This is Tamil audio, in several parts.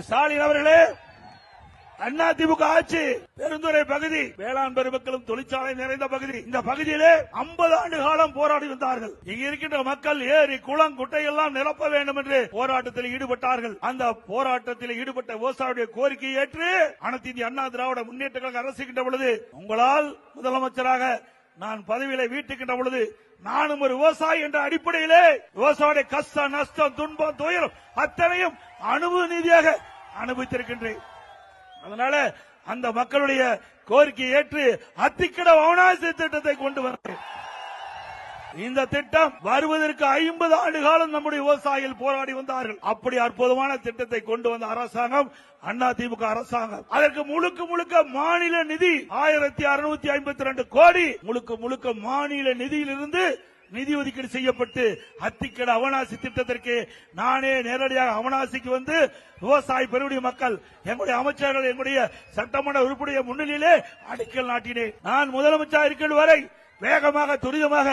ஸ்டாலின் அவர்களே, அதிமுக ஆட்சி பெருந்துறை பகுதி வேளாண் பெருமக்களும் தொழிற்சாலை நிறைந்த பகுதி. இந்த பகுதியிலே 50 ஆண்டு காலம் போராடி வந்தார்கள். இங்கு இருக்கின்ற மக்கள் ஏரி குளம் குட்டை எல்லாம் நிரப்ப வேண்டும் என்று போராட்டத்தில் ஈடுபட்டார்கள். அந்த போராட்டத்தில் ஈடுபட்ட விவசாயியுடைய கோரிக்கையை ஏற்று அனைத்து இந்திய அண்ணா திராவிட முன்னேற்ற கழக அரசுகின்ற பொழுது, உங்களால் முதலமைச்சராக நான் பதவியில வீட்டுக்கின்ற பொழுது நானும் ஒரு விவசாயி என்ற அடிப்படையிலே விவசாயிய கஷ்டம் நஷ்டம் துன்பம் துயரம் அத்தனையும் அனுபவ நீதியாக அனுபவித்திருக்கின்றேன். அதனால அந்த மக்களுடைய கோரிக்கையை ஏற்று அத்திக்கட அவனாசி திட்டத்தை கொண்டு வந்தேன். இந்த திட்டம் வருவதற்கு 50 ஆண்டு காலம் நம்முடைய விவசாயிகள் போராடி வந்தார்கள். அப்படி அற்புதமான திட்டத்தை கொண்டு வந்த அரசாங்கம் அதிமுக அரசாங்கம். அதற்கு முழுக்க முழுக்க மாநில நிதி 1652 கோடி முழுக்க மாநில நிதியிலிருந்து நிதி ஒதுக்கீடு செய்யப்பட்டு அத்திக்கட அவனாசி திட்டத்திற்கு நானே நேரடியாக அவனாசிக்கு வந்து விவசாய பெருடைய மக்கள் எங்களுடைய அமைச்சர்கள் எங்களுடைய சட்டமன்ற உறுப்பினுடைய முன்னிலையிலே அடிக்கல் நாட்டினேன். நான் முதலமைச்சர் இருக்கிற வரை வேகமாக துரிதமாக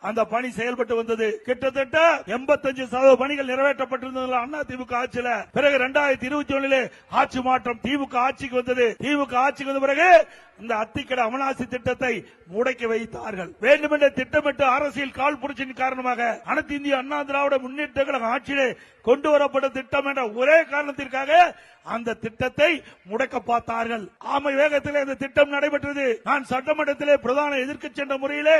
அந்த பணி செயல்பட்டு வந்தது. கிட்டத்தட்ட 85% பணிகள் நிறைவேற்றப்பட்டிருந்தது அதிமுக ஆட்சியில. பிறகு 2021 ஆட்சி மாற்றம் திமுக ஆட்சிக்கு வந்தது. திமுக ஆட்சிக்கு வந்த பிறகு இந்த அத்திக்கட அவனாசி திட்டத்தை முடக்கி வைத்தார்கள். வேண்டுமென்ற திட்டமிட்டு அரசியல் காழ்ப்புணர்ச்சியின் காரணமாக அனைத்து இந்திய அண்ணா திராவிட முன்னேற்ற கழக ஆட்சியிலே கொண்டு வரப்பட்ட திட்டம் என்ற ஒரே காரணத்திற்காக அந்த திட்டத்தை முடக்க பார்த்தார்கள். ஆமை வேகத்திலே அந்த திட்டம் நடைபெற்றது. நான் சட்டமன்றத்திலே பிரதான எதிர்க்கட்சி என்ற முறையிலே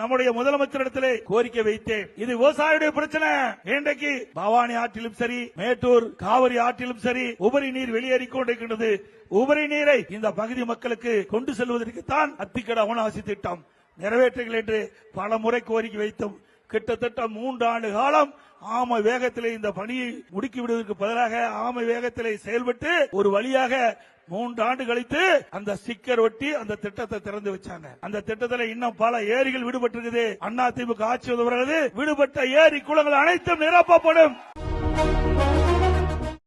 நம்முடைய முதலமைச்சரிடத்திலே கோரிக்கை வைத்தேன். இது விவசாயியுடைய பிரச்சனை. இன்றைக்கு பவானி ஆற்றிலும் சரி, மேட்டூர் காவிரி ஆற்றிலும் சரி உபரி நீர் வெளியேறிக் கொண்டிருக்கின்றது. உபரி நீரை இந்த பகுதி மக்களுக்கு கொண்டு செல்வதற்கு தான் அத்திக்கட அவனாசி திட்டம் நிறைவேற்றுங்கள் என்று பல முறை கோரிக்கை வைத்தோம். கிட்டத்தட்ட 3 ஆண்டு காலம் ஆமை வேகத்திலே இந்த பணியை முடுக்கி விடுவதற்கு பதிலாக ஆமை வேகத்திலே செயல்பட்டு ஒரு வழியாக 3 ஆண்டு கழித்து அந்த ஸ்டிக்கர் ஒட்டி அந்த திட்டத்தை திறந்து வச்சாங்க. அந்த திட்டத்தில் இன்னும் பல ஏரிகள் விடுபட்டிருக்குது. அதிமுக ஆட்சி வருகிறது. விடுபட்ட ஏரி குளங்கள் அனைத்தும் நிரப்பப்படும்.